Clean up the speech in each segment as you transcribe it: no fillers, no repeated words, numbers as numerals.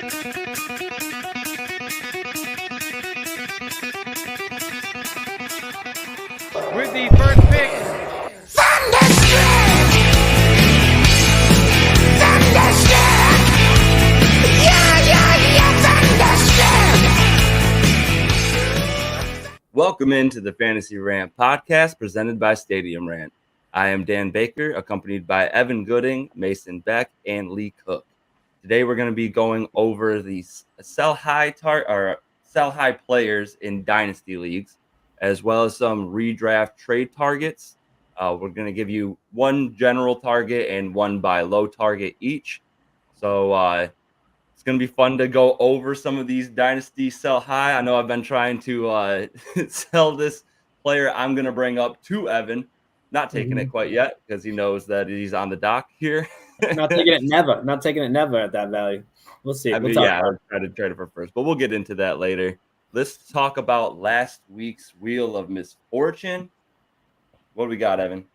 With the first pick, welcome into the Fantasy Rant Podcast presented by Stadium Rant. I am Dan Baker, accompanied by Evan Gooding, Mason Beck, and Lee Cook. Today we're going to be going over the sell high players in Dynasty leagues, as well as some redraft trade targets. We're going to give you one general target and one buy low target each. So it's going to be fun to go over some of these Dynasty sell high. I know I've been trying to sell this player I'm going to bring up to Evan. Not taking it quite yet because he knows that he's on the dock here. Not taking it never. Not taking it never at that value. We'll see. I'll try to trade it for first, but we'll get into that later. Let's talk about last week's Wheel of Misfortune. What do we got, Evan?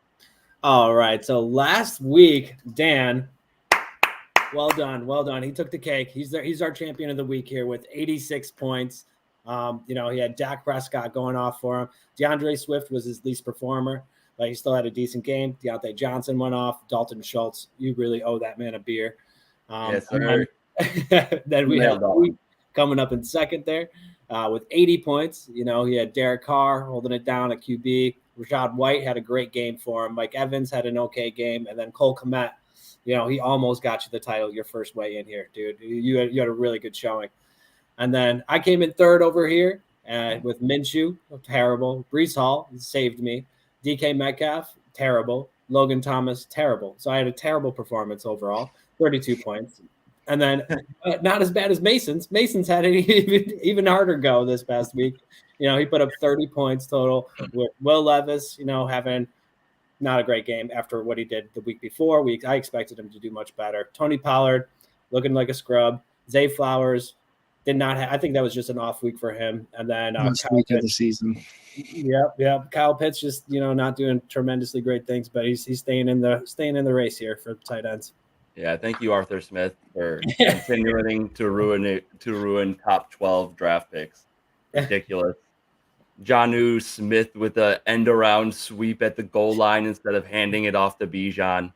All right. So last week, Dan, well done. He took the cake. He's our champion of the week here with 86 points. He had Dak Prescott going off for him. DeAndre Swift was his least performer, but he still had a decent game. Deontay Johnson went off. Dalton Schultz, you really owe that man a beer. Yes, sir. Then we have coming up in second there with 80 points. He had Derek Carr holding it down at QB. Rashad White had a great game for him. Mike Evans had an okay game. And then Cole Kmet, he almost got you the title your first way in here, dude. You had a really good showing. And then I came in third over here with Minshew, terrible. Breece Hall saved me. DK Metcalf, terrible. Logan Thomas, terrible. So I had a terrible performance overall, 32 points. And then not as bad as Mason's. Mason's had an even harder go this past week. He put up 30 points total with Will Levis, having not a great game after what he did the week before. I expected him to do much better. Tony Pollard looking like a scrub. Zay Flowers did not I think that was just an off week for him. And then week of the season. Yep. Kyle Pitts just not doing tremendously great things, but he's staying in the race here for tight ends. Yeah, thank you, Arthur Smith, for continuing to ruin top 12 draft picks. Ridiculous. Jonnu Smith with a end around sweep at the goal line instead of handing it off to Bijan.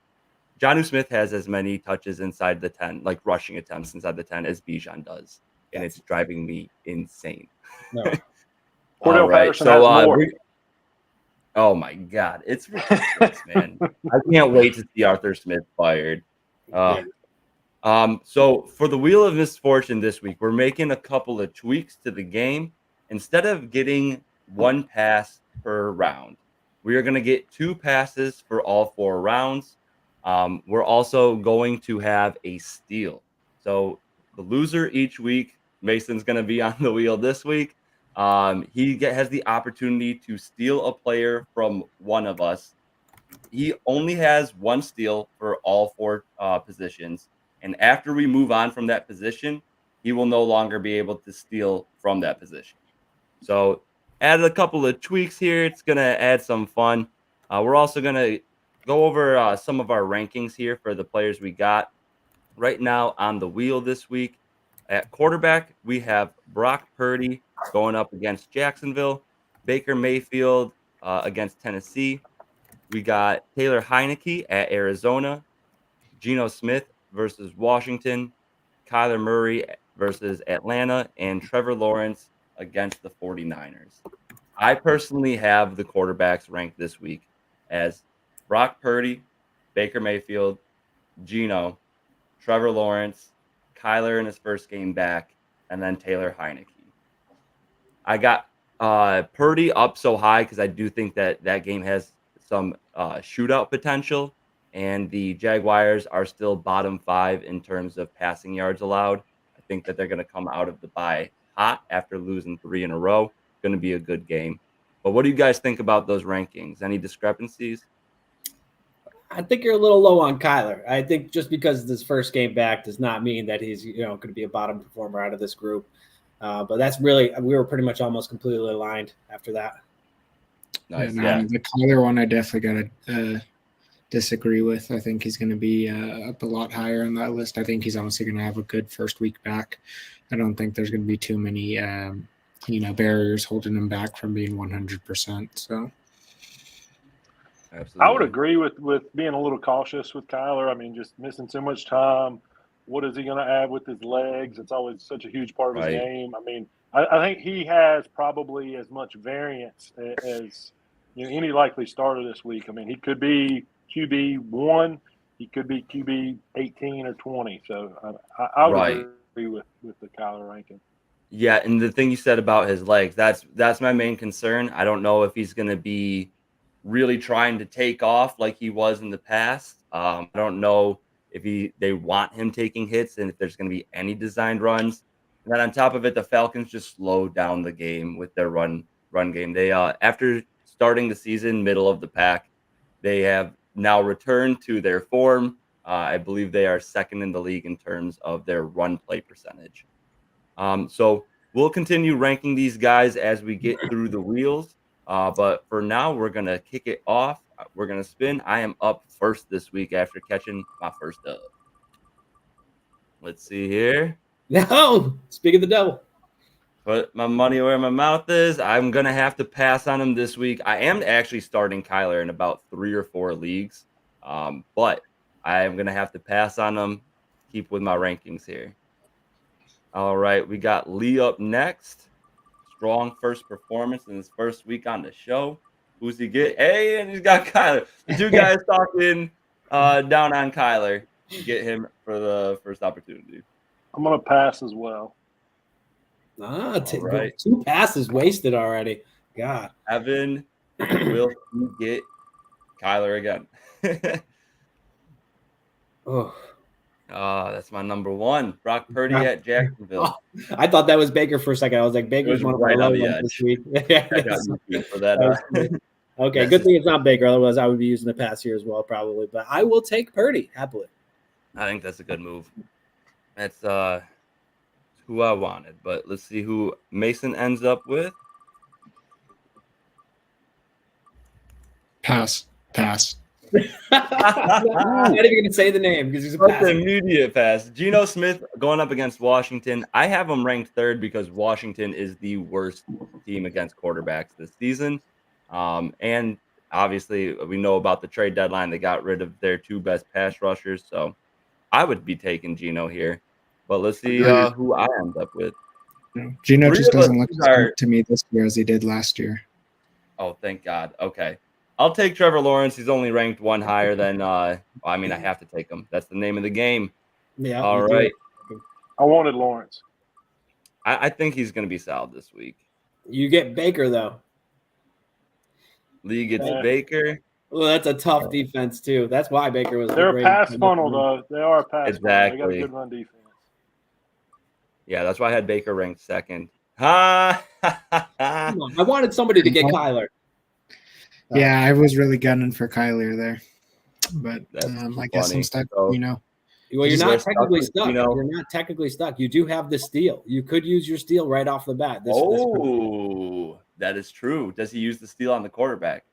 Jonnu Smith has as many touches inside the 10, like rushing attempts inside the 10, as Bijan does, and it's driving me insane. No. Cordell Patterson has more. Oh my God, it's ridiculous, man! I can't wait to see Arthur Smith fired. So for the Wheel of Misfortune this week, we're making a couple of tweaks to the game. Instead of getting one pass per round, we are going to get 2 passes for all 4 rounds. We're also going to have a steal. So the loser each week, Mason's going to be on the wheel this week. He has the opportunity to steal a player from one of us. He only has one steal for all 4 positions. And after we move on from that position, he will no longer be able to steal from that position. So added a couple of tweaks here. It's going to add some fun. We're also going to go over some of our rankings here for the players we got right now on the wheel this week. At quarterback, we have Brock Purdy going up against Jacksonville, Baker Mayfield against Tennessee. We got Taylor Heineke at Arizona, Geno Smith versus Washington, Kyler Murray versus Atlanta, and Trevor Lawrence against the 49ers. I personally have the quarterbacks ranked this week as Brock Purdy, Baker Mayfield, Geno, Trevor Lawrence, Kyler in his first game back, and then Taylor Heineke. I got Purdy up so high because I do think that game has some shootout potential, and the Jaguars are still bottom 5 in terms of passing yards allowed. I think that they're going to come out of the bye hot after losing 3 in a row. Going to be a good game. But what do you guys think about those rankings? Any discrepancies? I think you're a little low on Kyler. I think just because this first game back does not mean that he's going to be a bottom performer out of this group. But that's really, we were pretty much almost completely aligned after that. Nice. The Kyler one, I definitely got to disagree with. I think he's going to be up a lot higher on that list. I think he's honestly going to have a good first week back. I don't think there's going to be too many, barriers holding him back from being 100%. So, absolutely, I would agree with being a little cautious with Kyler. I mean, just missing so much time. What is he going to add with his legs? It's always such a huge part of his game. I mean, I think he has probably as much variance as any likely starter this week. I mean, he could be QB1, he could be QB 18 or 20. So I would agree with the Kyler ranking. Yeah, and the thing you said about his legs, that's my main concern. I don't know if he's going to be really trying to take off like he was in the past. I don't know if they want him taking hits and if there's going to be any designed runs. And then on top of it, the Falcons just slowed down the game with their run game. They after starting the season middle of the pack, they have now returned to their form. I believe they are second in the league in terms of their run play percentage. So we'll continue ranking these guys as we get through the wheels. But for now, we're going to kick it off. We're going to spin. I am up first this week after catching my first dub. Let's see here. No, speak of the devil. Put my money where my mouth is. I'm going to have to pass on him this week. I am actually starting Kyler in about 3 or 4 leagues. But I am going to have to pass on him. Keep with my rankings here. All right, we got Lee up next. Strong first performance in his first week on the show. Who's he get? Hey, and he's got Kyler. The 2 guys talking down on Kyler. Get him for the first opportunity. I'm going to pass as well. Right. 2 passes wasted already. God. Evan, will he get Kyler again? That's my number 1. Brock Purdy at Jacksonville. I thought that was Baker for a second. I was like, Baker's one of my low ones this week. For that. Okay, good thing it's not Baker. Otherwise, I would be using the pass here as well, probably. But I will take Purdy happily. I think that's a good move. That's who I wanted. But let's see who Mason ends up with. Pass. I'm not even going to say the name because he's a pass. Immediate pass. Geno Smith going up against Washington. I have him ranked 3rd because Washington is the worst team against quarterbacks this season. And obviously, we know about the trade deadline. They got rid of their 2 best pass rushers. So I would be taking Geno here. But let's see who I end up with. Geno just doesn't look as good to me this year as he did last year. Oh, thank God. Okay. I'll take Trevor Lawrence. He's only ranked 1 higher than I have to take him. That's the name of the game. Yeah. All right. I wanted Lawrence. I think he's going to be solid this week. You get Baker, though. Lee gets Baker. Well, that's a tough defense, too. That's why Baker was. They're a pass funnel, though. They are a pass exactly. funnel. They got a good run defense. Yeah, that's why I had Baker ranked 2nd. I wanted somebody to get Kyler. Yeah, I was really gunning for Kyler there. But I guess I'm stuck, Well, you're not technically stuck. You're not technically stuck. You do have the steal. You could use your steal right off the bat. That is true. Does he use the steal on the quarterback?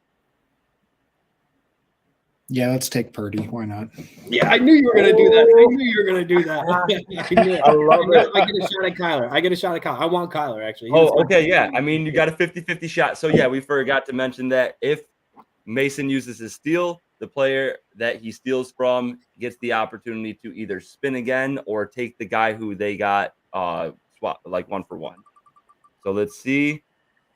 Yeah, let's take Purdy. Why not? Yeah, I knew you were going to do that. I love it. I get a shot at Kyler. I want Kyler, actually. Okay, yeah. I mean, you got a 50-50 shot. So, yeah, we forgot to mention that if Mason uses his steal, the player that he steals from gets the opportunity to either spin again or take the guy who they got swap, like 1 for 1. So, let's see.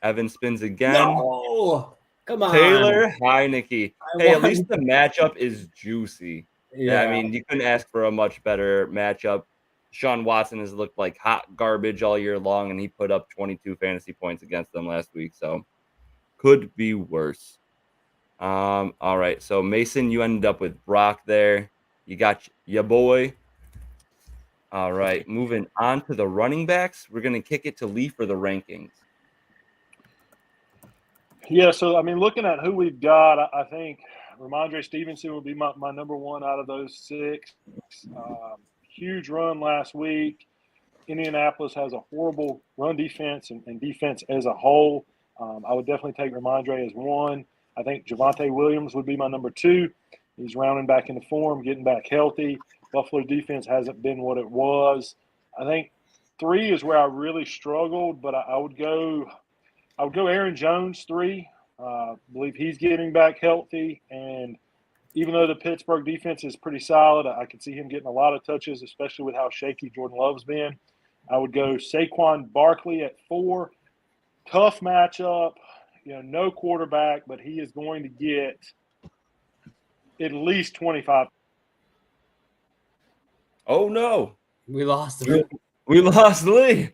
Evan spins again. No! Come on. Taylor Heineke. Hey, at least the matchup is juicy. Yeah, I mean, you couldn't ask for a much better matchup. Sean Watson has looked like hot garbage all year long, and he put up 22 fantasy points against them last week. So, could be worse. All right. So, Mason, you ended up with Brock there. You got your boy. All right. Moving on to the running backs. We're going to kick it to Lee for the rankings. Yeah, so, I mean, looking at who we've got, I think Ramondre Stevenson will be my number 1 out of those 6. Huge run last week. Indianapolis has a horrible run defense and defense as a whole. I would definitely take Ramondre as 1. I think Javonte Williams would be my number 2. He's rounding back into form, getting back healthy. Buffalo defense hasn't been what it was. I think 3 is where I really struggled, but I would go Aaron Jones 3. Believe he's getting back healthy, and even though the Pittsburgh defense is pretty solid, I could see him getting a lot of touches, especially with how shaky Jordan Love's been. I would go Saquon Barkley at 4. Tough matchup, no quarterback, but he is going to get at least 25. Oh, no. We lost him. We lost Lee.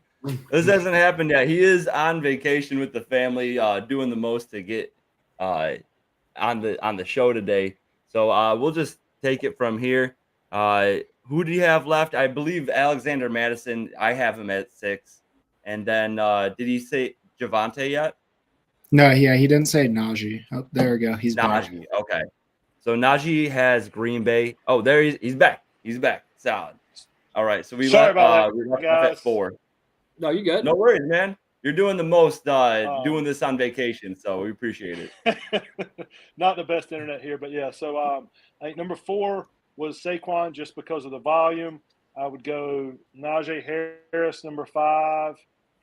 This hasn't happened yet. He is on vacation with the family, doing the most to get on the show today. So we'll just take it from here. Who do you have left? I believe Alexander Madison. I have him at 6. And then did he say Javonte yet? No, yeah, he didn't say Najee. Oh, there we go. He's Najee. back. Okay. So Najee has Green Bay. Oh, there he's back. He's back. Solid. All right. So we left off at 4. No, you good. No worries, man. You're doing the most doing this on vacation, so we appreciate it. Not the best internet here, but yeah. So I think number 4 was Saquon just because of the volume. I would go Najee Harris, number 5,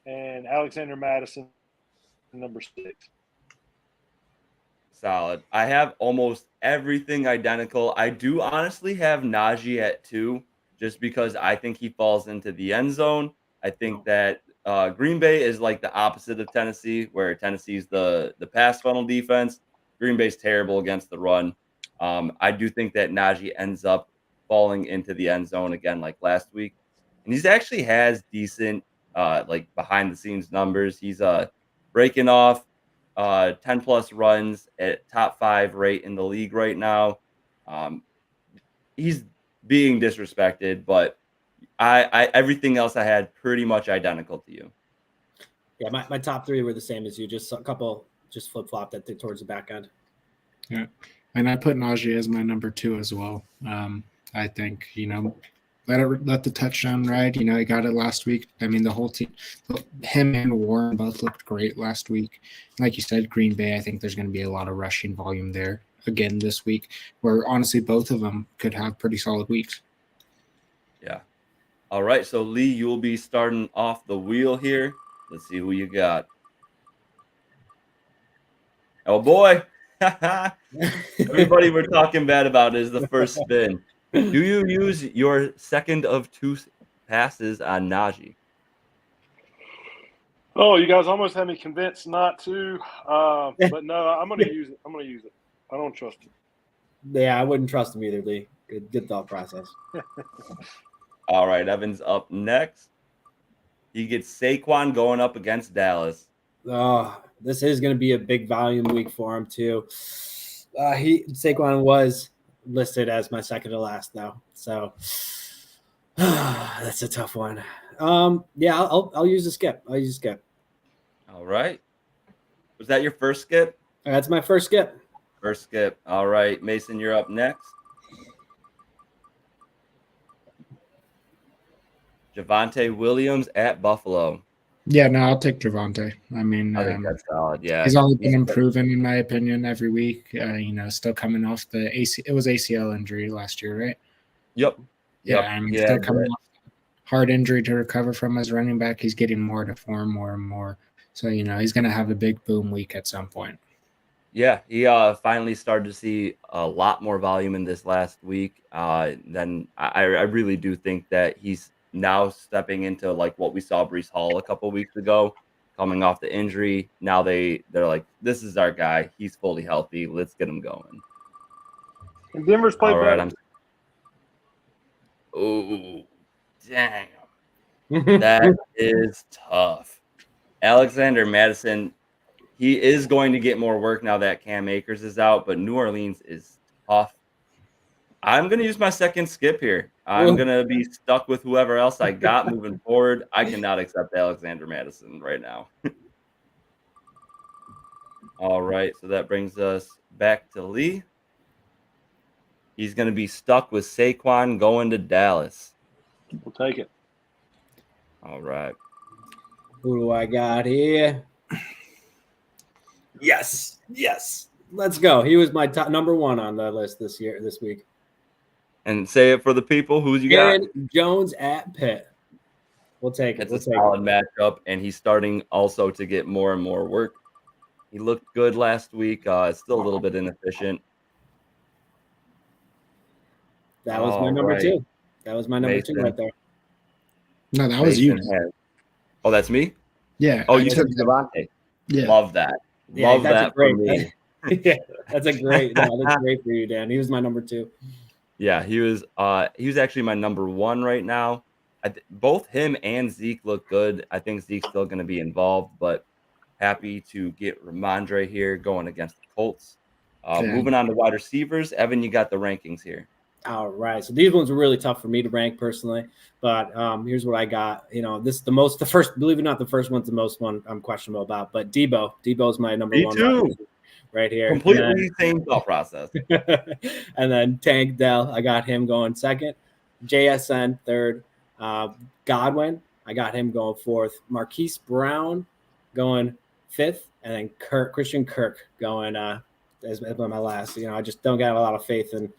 and Alexander Madison, number 6. Solid. I have almost everything identical. I do honestly have Najee at 2, just because I think he falls into the end zone. I think that Green Bay is like the opposite of Tennessee, where Tennessee's the pass funnel defense. Green Bay's terrible against the run. I do think that Najee ends up falling into the end zone again like last week. And he's actually has decent like behind the scenes numbers. He's breaking off 10+ runs at top 5 rate in the league right now. He's being disrespected, but I everything else I had pretty much identical to you. Yeah, my top 3 were the same as you. Just a couple just flip-flopped towards the back end. Yeah, and I put Najee as my number 2 as well. I think, let the touchdown ride. He got it last week. I mean, the whole team, him and Warren both looked great last week. Like you said, Green Bay, I think there's going to be a lot of rushing volume there again this week, where honestly both of them could have pretty solid weeks. Yeah. All right, so Lee, you'll be starting off the wheel here. Let's see who you got. Oh, boy. Everybody we're talking bad about is the first spin. Do you use your second of 2 passes on Najee? Oh, you guys almost had me convinced not to. But no, I'm going to use it. I don't trust it. Yeah, I wouldn't trust him either, Lee. Good thought process. All right, Evan's up next. He gets Saquon going up against Dallas. Oh, this is going to be a big volume week for him too. Saquon was listed as my second to last though, so that's a tough one. Yeah, I'll use a skip. I'll use a skip. All right. Was that your first skip? That's my first skip. First skip. All right, Mason, you're up next. Javonte Williams at Buffalo. Yeah, no, I'll take Javonte. I mean, I think that's solid. Yeah, he's only been improving in my opinion every week. Still coming off the it was ACL injury last year, right? Yep. Yeah, I mean, still coming off hard injury to recover from as running back. He's getting more to form more and more. So he's going to have a big boom week at some point. Yeah, he finally started to see a lot more volume in this last week. Then I really do think that he's now stepping into like what we saw Breece Hall a couple weeks ago, coming off the injury. Now they're like, this is our guy. He's fully healthy. Let's get him going. And Denver's played better. Oh, dang. That is tough. Alexander Madison, he is going to get more work now that Cam Akers is out, but New Orleans is tough. I'm going to use my second skip here. I'm going to be stuck with whoever else I got moving forward. I cannot accept Alexander Madison right now. All right, so that brings us back to Lee. He's going to be stuck with Saquon going to Dallas. We'll take it. All right. Who do I got here? Yes. Let's go. He was my top number 1 on the list this week. And say it for the people. Who's you Aaron got? Jones at Pitt. We'll take it. It's a solid matchup, and he's starting also to get more and more work. He looked good last week. Still a little bit inefficient. That was my number 2. That was my number 2 right there. No, that was you. Oh, that's me? Yeah. Oh, you took Devontae. Yeah. Love that. Yeah, Love that for me. Yeah, that's great for you, Dan. He was my number 2. Yeah, he was actually my number 1 right now. Both him and Zeke look good. I think Zeke's still going to be involved, but happy to get Ramondre here going against the Colts. Moving on to wide receivers. Evan, you got the rankings here. All right. So these ones were really tough for me to rank personally, but here's what I got. You know, the first, believe it or not, the first one's the most one I'm questionable about, but Debo's my number 1. Too. Right here. Completely same thought process. And then Tank Dell, I got him going 2nd. JSN 3rd. Godwin, I got him going 4th. Marquise Brown going 5th, and then Christian Kirk going as my last. You know, I just don't got a lot of faith in,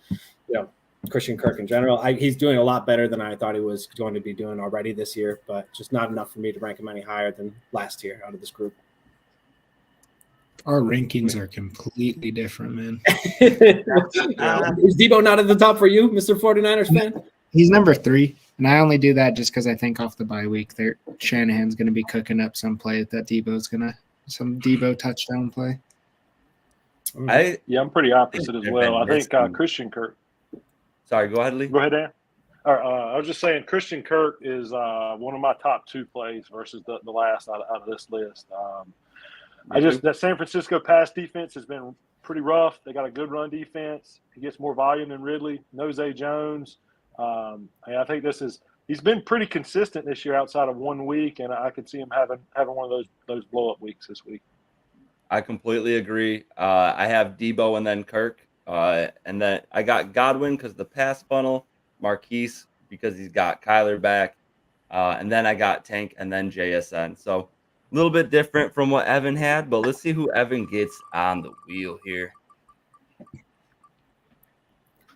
Christian Kirk in general. He's doing a lot better than I thought he was going to be doing already this year, but just not enough for me to rank him any higher than last year out of this group. Our rankings are completely different, man. Is Debo not at the top for you, Mr. 49ers fan? He's number 3, and I only do that just because I think off the bye week, Shanahan's going to be cooking up some play that some Debo touchdown play. I'm pretty opposite as well. I think Christian Kirk. Sorry, go ahead, Lee. Go ahead, Dan. I was just saying Christian Kirk is one of my top 2 plays versus the last out of this list. That San Francisco pass defense has been pretty rough. They got a good run defense. He gets more volume than Ridley. No Zay Jones. I think he's been pretty consistent this year outside of 1 week, and I could see him having one of those blow up weeks this week. I completely agree. I have Debo and then Kirk, and then I got Godwin because the pass funnel, Marquise because he's got Kyler back, and then I got Tank and then JSN. So a little bit different from what Evan had, but let's see who Evan gets on the wheel here.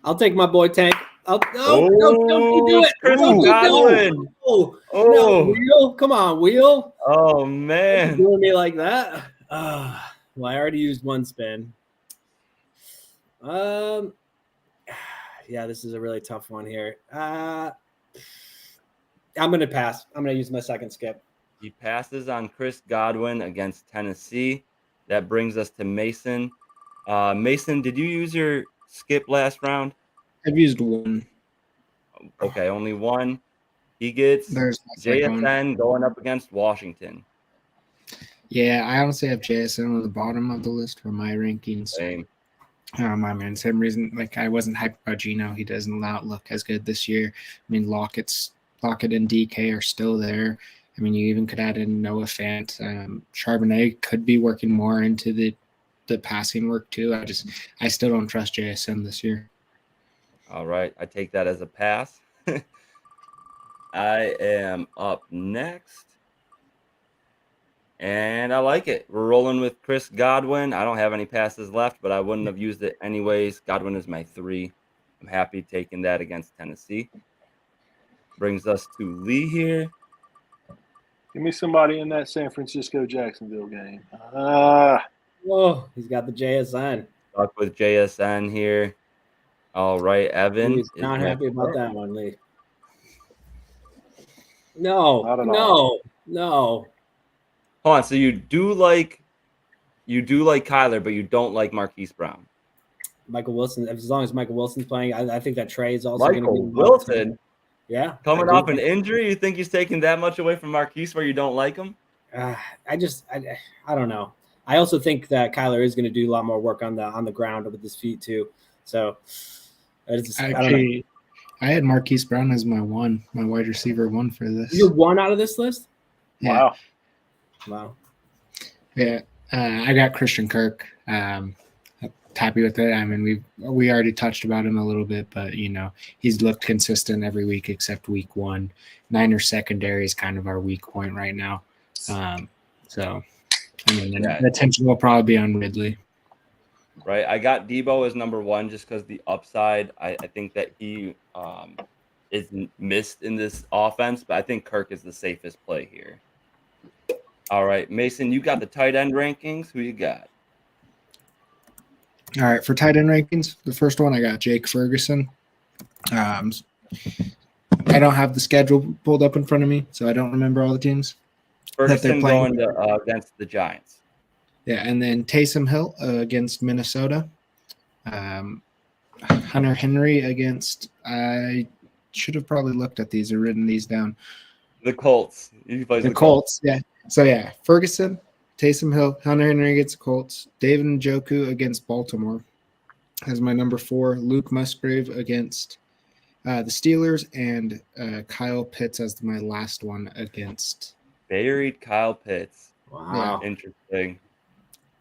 I'll take my boy Tank. Don't you do it. Chris Godwin. No, Wheel. Come on, Wheel. Oh, man. Doing me like that. Well, I already used 1 spin. Yeah, this is a really tough one here. I'm going to pass. I'm going to use my 2nd skip. He passes on Chris Godwin against Tennessee. That brings us to Mason. Mason, did you use your skip last round? I've used 1. Okay, only 1. He gets JSN going up against Washington. Yeah, I honestly have JSN on the bottom of the list for my rankings. Same. Same reason. Like I wasn't hyped about Geno. He does not look as good this year. I mean, Lockett and DK are still there. I mean, you even could add in Noah Fant. Charbonnet could be working more into the passing work too. I still don't trust JSN this year. All right, I take that as a pass. I am up next. And I like it. We're rolling with Chris Godwin. I don't have any passes left, but I wouldn't have used it anyways. Godwin is my 3. I'm happy taking that against Tennessee. Brings us to Lee here. Give me somebody in that San Francisco-Jacksonville game. He's got the JSN. Stuck with JSN here. All right, Evan. He's not happy about that one, Lee. No. Hold on. So you do like Kyler, but you don't like Marquise Brown. Michael Wilson. As long as Michael Wilson's playing, I think that Trey is also Michael Wilson. Yeah, coming off an injury, you think he's taking that much away from Marquise where you don't like him? I don't know. I also think that Kyler is going to do a lot more work on the ground with his feet too. So I had Marquise Brown as my wide receiver 1 for this. You're 1 out of this list? Yeah. Wow. Yeah. I got Christian Kirk. Happy with it. I mean, we already touched about him a little bit, but he's looked consistent every week except week 1. Niners secondary is kind of our weak point right now. So I mean, the attention will probably be on Ridley. right? I got Debo as number 1 just because the upside. I think that he is missed in this offense, but I think Kirk is the safest play here. All right, Mason, you got the tight end rankings. Who you got? All right, for tight end rankings, the first one I got Jake Ferguson. I don't have the schedule pulled up in front of me, so I don't remember all the teams that they're Ferguson playing. going against the Giants. Yeah, and then Taysom Hill against Minnesota. Hunter Henry against – I should have probably looked at these or written these down. The Colts. He plays The Colts, yeah. So, yeah, Ferguson, Taysom Hill, Hunter Henry against the Colts, David Njoku against Baltimore as my number 4, Luke Musgrave against the Steelers, and Kyle Pitts as my last one against. Buried Kyle Pitts. Wow. Yeah. Interesting.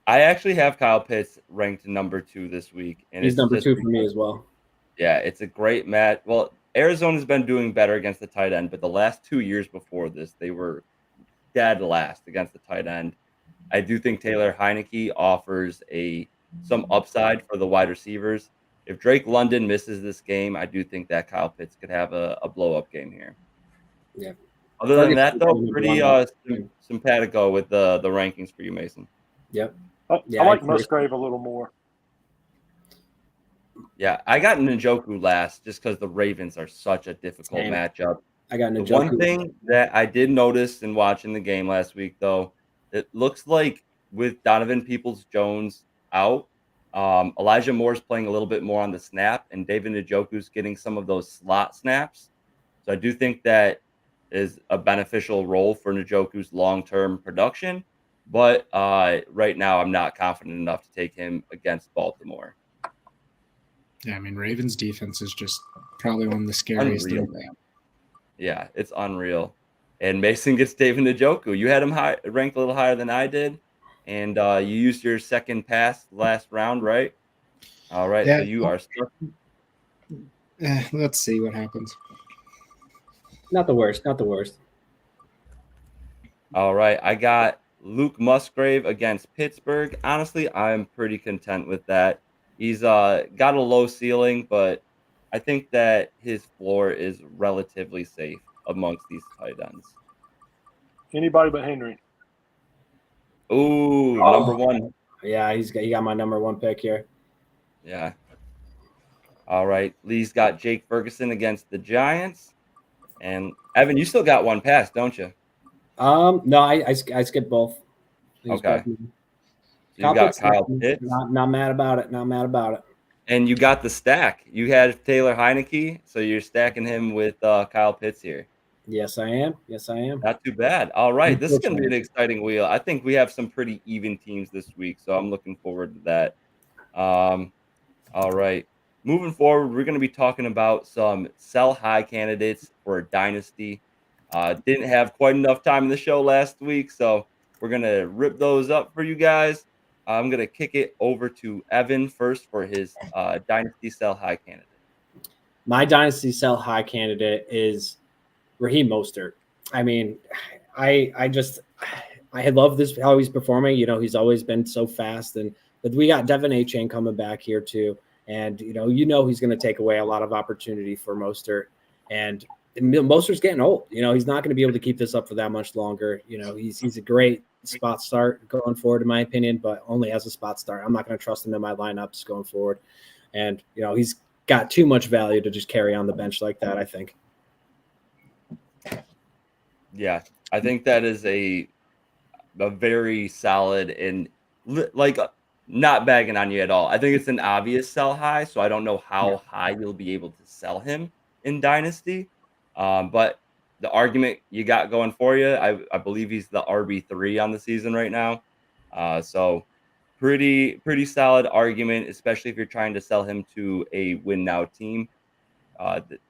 I actually have Kyle Pitts ranked number 2 this week. And he's number 2 for me as well. Yeah, it's a great match. Well, Arizona's been doing better against the tight end, but the last 2 years before this, they were dead last against the tight end. I do think Taylor Heineke offers some upside for the wide receivers. If Drake London misses this game, I do think that Kyle Pitts could have a blow-up game here. Yeah. Other than that, though, pretty simpatico with the rankings for you, Mason. Yep. I like Musgrave a little more. Yeah, I got Njoku last just because the Ravens are such a difficult matchup. I got Njoku. The one thing that I did notice in watching the game last week, though, it looks like with Donovan Peoples-Jones out, Elijah Moore's playing a little bit more on the snap, and David Njoku's getting some of those slot snaps. So I do think that is a beneficial role for Njoku's long-term production. But right now, I'm not confident enough to take him against Baltimore. Yeah, I mean, Ravens' defense is just probably one of the scariest. Yeah, it's unreal. And Mason gets David Njoku. You had him ranked a little higher than I did, and you used your second pass last round, right? All right, yeah. So you are stuck. Let's see what happens. Not the worst. All right, I got Luke Musgrave against Pittsburgh. Honestly, I'm pretty content with that. He's got a low ceiling, but I think that his floor is relatively safe amongst these tight ends. Anybody but Henry. Ooh, number 1. Yeah, he got my number 1 pick here. Yeah. All right. Lee's got Jake Ferguson against the Giants. And Evan, you still got one pass, don't you? No, I skipped both. Okay. So you got Kyle Pitts. Not mad about it. And you got the stack. You had Taylor Heineke, so you're stacking him with Kyle Pitts here. Yes, I am. Not too bad. All right. This is going to be an exciting wheel. I think we have some pretty even teams this week, so I'm looking forward to that. All right. Moving forward, we're going to be talking about some sell high candidates for a dynasty. Didn't have quite enough time in the show last week, so we're going to rip those up for you guys. I'm going to kick it over to Evan first for his dynasty sell high candidate. My dynasty sell high candidate is Raheem Mostert. I mean, I love this, how he's performing. You know, he's always been so fast, but we got Devin Achane coming back here too. And, you know, he's going to take away a lot of opportunity for Mostert. And Mostert's getting old. You know, he's not going to be able to keep this up for that much longer. You know, he's a great spot start going forward, in my opinion, but only as a spot start. I'm not going to trust him in my lineups going forward. And, you know, he's got too much value to just carry on the bench like that, I think. Yeah, I think that is a very solid and not bagging on you at all. I think it's an obvious sell high, so I don't know how high you'll be able to sell him in Dynasty. But the argument you got going for you, I believe he's the RB3 on the season right now. So pretty solid argument, especially if you're trying to sell him to a win now team.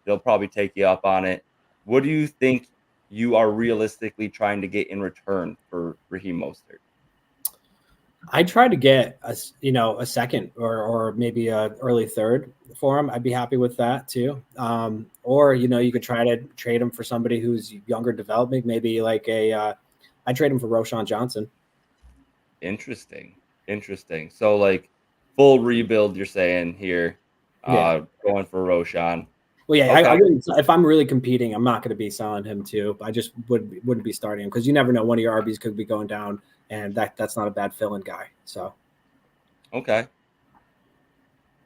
They'll probably take you up on it. What do you think you are realistically trying to get in return for Raheem Mostert? I try to get a second or maybe a early third for him. I'd be happy with that too. Or, you could try to trade him for somebody who's younger developing, maybe like I trade him for Roschon Johnson. Interesting. So full rebuild, you're saying here, going for Roschon. Well, yeah, okay. I wouldn't. If I'm really competing, I'm not going to be selling him too. I just wouldn't be starting him because you never know, one of your RBs could be going down, and that's not a bad fill-in guy. So, okay,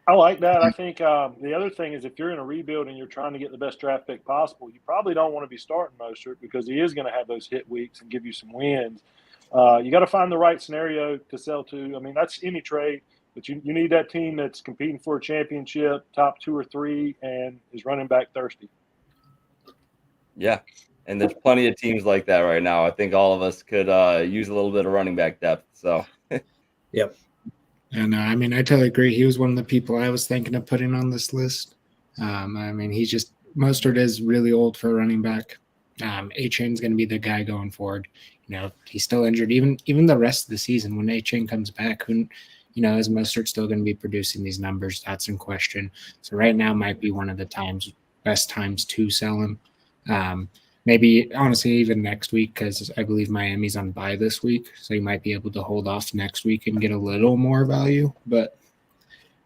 I like that. I think the other thing is if you're in a rebuild and you're trying to get the best draft pick possible, you probably don't want to be starting Mostert because he is going to have those hit weeks and give you some wins. You got to find the right scenario to sell to. I mean, that's any trade. But you need that team that's competing for a championship, top 2 or 3, and is running back thirsty. Yeah, and there's plenty of teams like that right now. I think all of us could use a little bit of running back depth. So, yep. And I mean, I totally agree. He was one of the people I was thinking of putting on this list. I mean, Mostert is really old for a running back. A-Chain's going to be the guy going forward. You know, he's still injured. Even the rest of the season, when A-Chain comes back, is Mostert still going to be producing these numbers? That's in question. So right now might be one of the best times to sell him. Maybe, honestly, even next week because I believe Miami's on bye this week. So you might be able to hold off next week and get a little more value. But,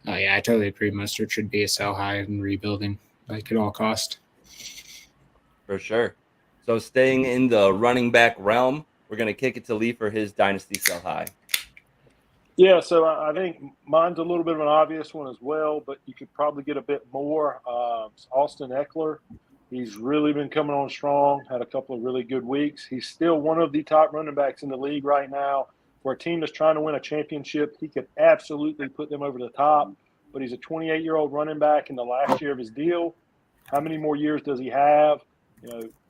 yeah, I totally agree. Mostert should be a sell high and rebuilding like at all cost. For sure. So staying in the running back realm, we're going to kick it to Lee for his Dynasty sell high. Yeah, so I think mine's a little bit of an obvious one as well, but you could probably get a bit more. Austin Eckler, he's really been coming on strong, had a couple of really good weeks. He's still one of the top running backs in the league right now. For a team that's trying to win a championship, he could absolutely put them over the top, but he's a 28-year-old running back in the last year of his deal. How many more years does he have?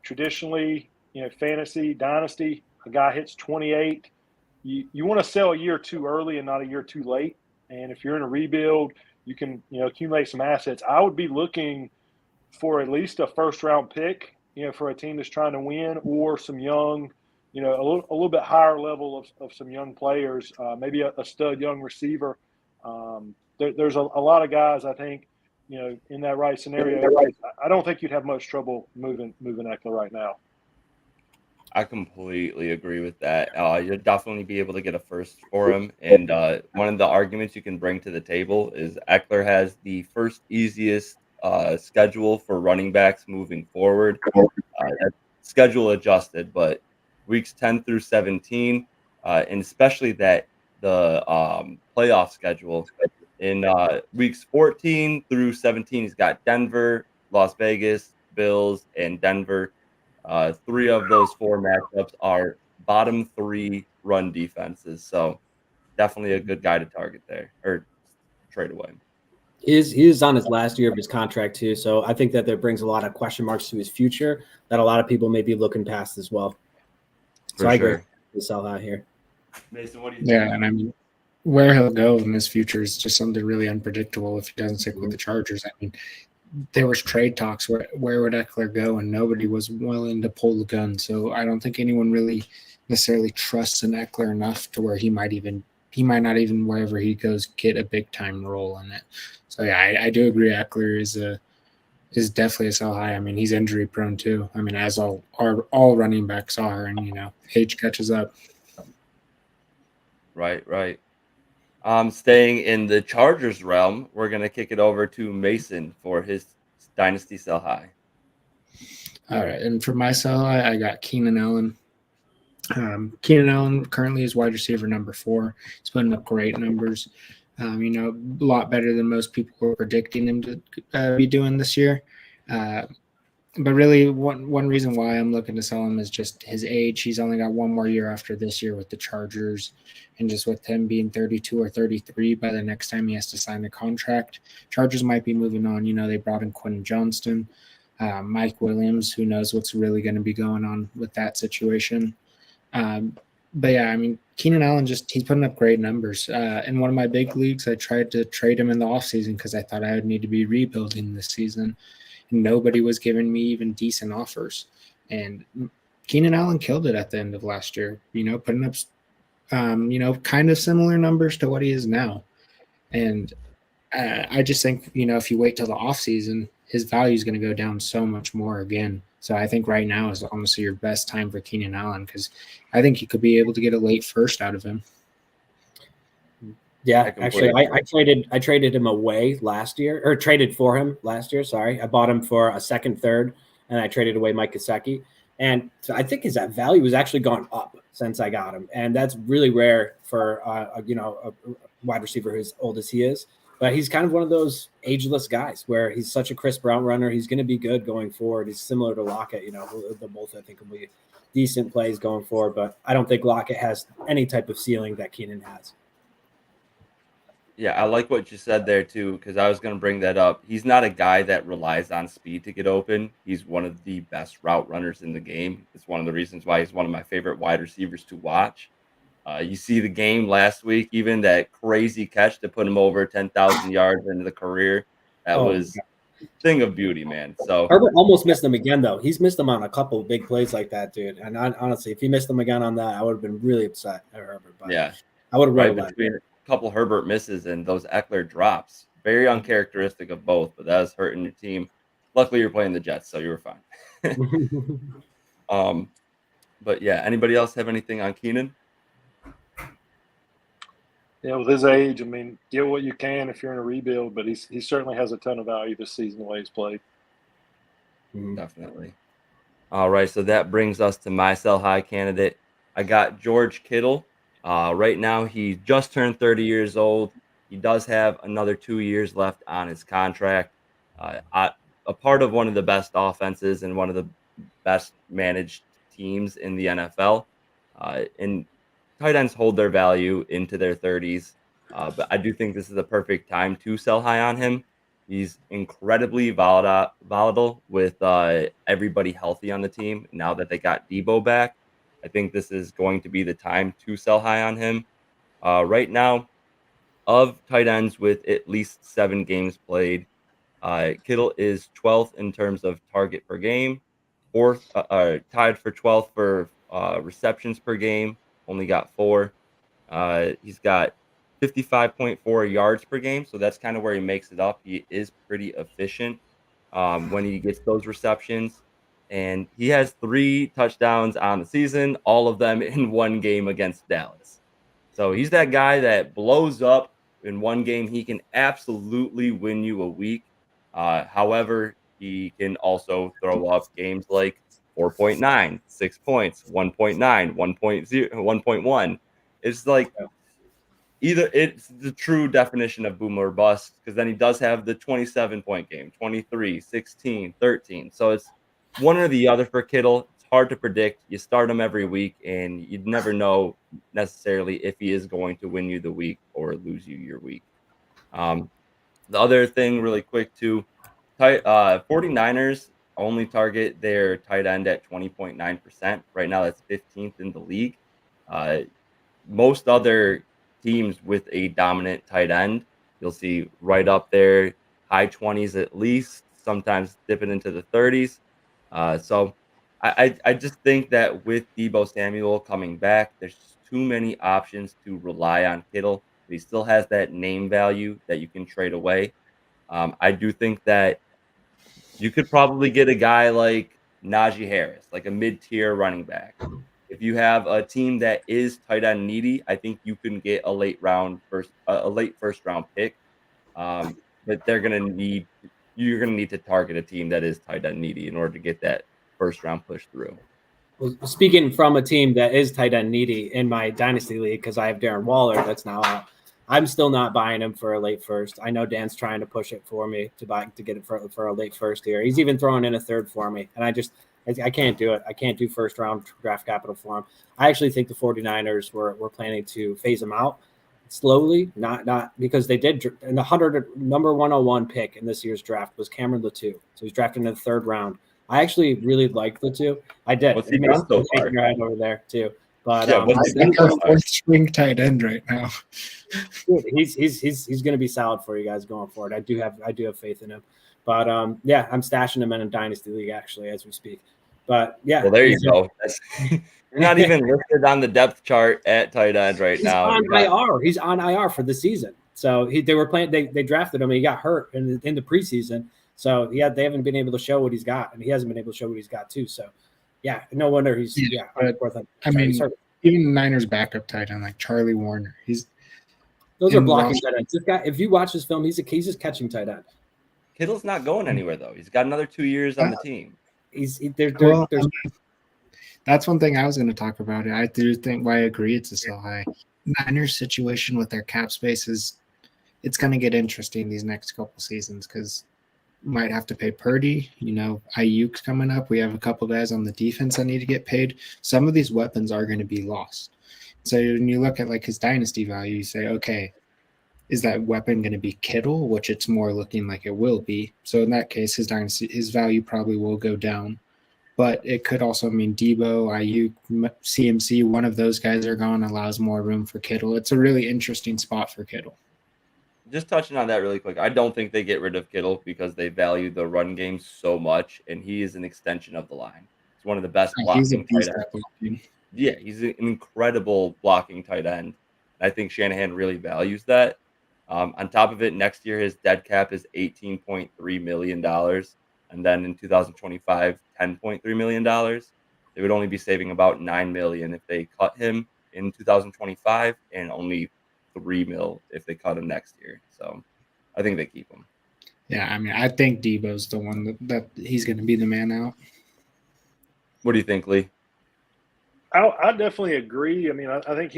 Traditionally, fantasy, dynasty, a guy hits 28. You want to sell a year too early and not a year too late. And if you're in a rebuild, you can accumulate some assets. I would be looking for at least a first-round pick, for a team that's trying to win, or some young, a little bit higher level of some young players, maybe a stud young receiver. There's a lot of guys, I think, in that right scenario. I don't think you'd have much trouble moving Eckler right now. I completely agree with that. You'll definitely be able to get a first for him. And one of the arguments you can bring to the table is Eckler has the first easiest schedule for running backs moving forward. That's schedule adjusted, but weeks 10 through 17, and especially the playoff schedule. In weeks 14 through 17, he's got Denver, Las Vegas, Bills, and Denver. 3 of those 4 matchups are bottom 3 run defenses. So definitely a good guy to target there or trade away. He is on his last year of his contract too. So I think that brings a lot of question marks to his future that a lot of people may be looking past as well. So I agree to sell high here. Mason, what do you think? Yeah, and I mean, where he'll go in his future is just something really unpredictable if he doesn't stick with the Chargers. I mean, there was trade talks where would Eckler go, and nobody was willing to pull the gun. So I don't think anyone really necessarily trusts in Eckler enough to where he might not even wherever he goes get a big time role in it. So yeah, I do agree. Eckler is definitely a sell high. I mean, he's injury prone too. I mean, as all running backs are, and age catches up. Right. Staying in the Chargers realm, we're going to kick it over to Mason for his Dynasty sell high. All right. And for my sell high, I got Keenan Allen. Keenan Allen currently is wide receiver number 4. He's putting up great numbers. A lot better than most people were predicting him to be doing this year. But really, one reason why I'm looking to sell him is just his age. He's only got 1 more year after this year with the Chargers, and just with him being 32 or 33 by the next time he has to sign the contract, Chargers might be moving on. They brought in Quentin Johnston, Mike Williams. Who knows what's really going to be going on with that situation? But yeah, I mean, Keenan Allen he's putting up great numbers. In one of my big leagues, I tried to trade him in the offseason because I thought I would need to be rebuilding this season. Nobody was giving me even decent offers. And Keenan Allen killed it at the end of last year, putting up, kind of similar numbers to what he is now. And I just think, if you wait till the offseason, his value is going to go down so much more again. So I think right now is honestly your best time for Keenan Allen because I think you could be able to get a late first out of him. Yeah, actually, I traded him away last year, or traded for him last year. Sorry, I bought him for a second, third, and I traded away Mike Gesicki. And so I think his value has actually gone up since I got him, and that's really rare for a wide receiver as old as he is. But he's kind of one of those ageless guys where he's such a crisp route runner. He's going to be good going forward. He's similar to Lockett. The both I think will be decent plays going forward. But I don't think Lockett has any type of ceiling that Keenan has. Yeah, I like what you said there too, because I was going to bring that up. He's not a guy that relies on speed to get open. He's one of the best route runners in the game. It's one of the reasons why he's one of my favorite wide receivers to watch. You see the game last week, even that crazy catch to put him over 10,000 yards into the career. That was a thing of beauty, man. So Herbert almost missed him again, though. He's missed him on a couple of big plays like that, dude. And honestly, if he missed him again on that, I would have been really upset at Herbert. But yeah, I would have right between a couple Herbert misses and those Eckler drops. Very uncharacteristic of both, but that was hurting your team. Luckily, you're playing the Jets, so you were fine. But yeah, anybody else have anything on Keenan? Yeah, with his age, I mean, get what you can if you're in a rebuild, but he certainly has a ton of value this season the way he's played. Definitely. All right, so that brings us to my sell high candidate. I got George Kittle. Right now, he just turned 30 years old. He does have another 2 years left on his contract. A part of one of the best offenses and one of the best managed teams in the NFL. And tight ends hold their value into their 30s, but I do think this is the perfect time to sell high on him. He's incredibly volatile with everybody healthy on the team. Now that they got Debo back, I think this is going to be the time to sell high on him. Right now, of tight ends with at least 7 games played, Kittle is 12th in terms of target per game, tied for 12th for receptions per game. Only got 4. He's got 55.4 yards per game, so that's kind of where he makes it up. He is pretty efficient when he gets those receptions, and he has 3 touchdowns on the season, all of them in one game against Dallas. So he's that guy that blows up in one game. He can absolutely win you a week. However, he can also throw up games like 4.9, 6 points, 1.9, 1.0, 1.1. It's like either it's the true definition of boom or bust, because then he does have the 27-point game, 23, 16, 13. So it's one or the other for Kittle. It's hard to predict. You start him every week, and you'd never know necessarily if he is going to win you the week or lose you your week. The other thing really quick too, 49ers only target their tight end at 20.9%. Right now, that's 15th in the league. Most other teams with a dominant tight end, you'll see right up there, high 20s at least, sometimes dipping into the 30s. So I just think that with Deebo Samuel coming back, there's just too many options to rely on Kittle. He still has that name value that you can trade away. I do think that you could probably get a guy like Najee Harris, like a mid-tier running back. If you have a team that is tight end needy, I think you can get a late first round pick. But you're gonna need to target a team that is tight end needy in order to get that first round push through. Well, speaking from a team that is tight end needy in my Dynasty league, because I have Darren Waller that's now out, I'm still not buying him for a late first. I know Dan's trying to push it for me to get it for a late first here. He's even throwing in a third for me, and I can't do it. I can't do first round draft capital for him. I actually think the 49ers were planning to phase him out slowly, not because they did. And the number 101 pick in this year's draft was Cameron Latou. So he's drafted in the 3rd round. I actually really liked Latou. I did. What's he done so far? Your head over there too. But I think our 4th string tight end right now. He's going to be solid for you guys going forward. I do have faith in him. But yeah, I'm stashing him in a Dynasty league actually as we speak. But yeah, well, there you go. You're not even listed on the depth chart at tight end right now. He's on IR. He's on IR for the season. So they were playing. They drafted him. And he got hurt in the preseason. So they haven't been able to show what he's got, and he hasn't been able to show what he's got too. So yeah, no wonder he's even Niners backup tight end like Charlie Warner. Those are blocking tight ends. This guy, if you watch his film, he's just catching tight end. Kittle's not going anywhere though. He's got another 2 years on the team. That's one thing I was going to talk about. I do think why I agree it's so high. Niners situation with their cap space it's going to get interesting these next couple seasons because might have to pay Purdy. Ayuk's coming up. We have a couple guys on the defense that need to get paid. Some of these weapons are going to be lost. So when you look at like his dynasty value, you say, okay, is that weapon going to be Kittle, which it's more looking like it will be. So in that case, his value probably will go down. But it could also mean Debo, Ayuk, CMC, one of those guys are gone, allows more room for Kittle. It's a really interesting spot for Kittle. Just touching on that really quick, I don't think they get rid of Kittle because they value the run game so much, and he is an extension of the line. He's one of the best blocking tight ends. Yeah, he's an incredible blocking tight end. I think Shanahan really values that. On top of it, next year his dead cap is $18.3 million. And then in 2025, $10.3 million. They would only be saving about $9 million if they cut him in 2025 and only $3 million if they cut him next year. So I think they keep him. Yeah, I mean, I think Debo's the one that he's going to be the man out. What do you think, Lee? I definitely agree. I mean, I think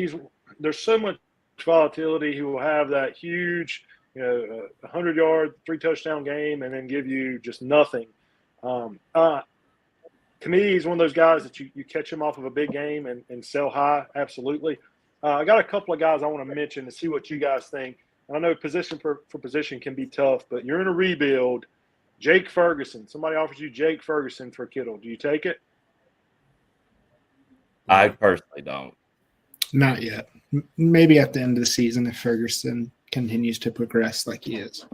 there's so much volatility. He will have that huge, 100-yard, 3-touchdown game and then give you just nothing. To me, he's one of those guys that you catch him off of a big game and sell high. Absolutely. I got a couple of guys I want to mention to see what you guys think. And I know position for position can be tough, but you're in a rebuild. Jake Ferguson. Somebody offers you Jake Ferguson for Kittle. Do you take it? I personally don't. Not yet. Maybe at the end of the season if Ferguson continues to progress like he is.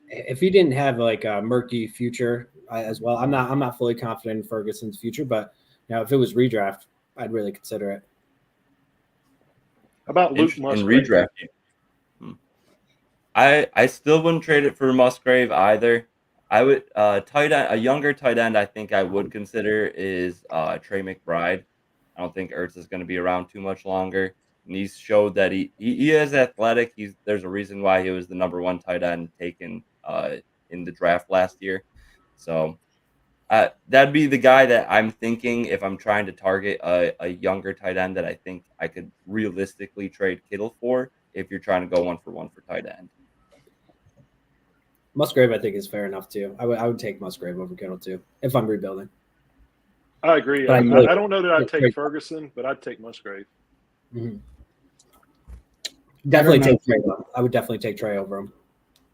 If he didn't have like a murky future as well, I'm not fully confident in Ferguson's future, but if it was redraft, I'd really consider it. How about Luke Musgrave? In redraft, I still wouldn't trade it for Musgrave either. I would a younger tight end I think I would consider is Trey McBride. I don't think Ertz is going to be around too much longer. And he's showed that he is athletic. There's a reason why he was the number one tight end taken in the draft last year. So that'd be the guy that I'm thinking if I'm trying to target a younger tight end that I think I could realistically trade Kittle for if you're trying to go 1-for-1 for tight end. Musgrave, I think, is fair enough too. I would take Musgrave over Kittle too if I'm rebuilding. I agree. I don't know that I'd take Ferguson, but I'd take Musgrave. Mm-hmm. Definitely take Trey. I would definitely take Trey over him.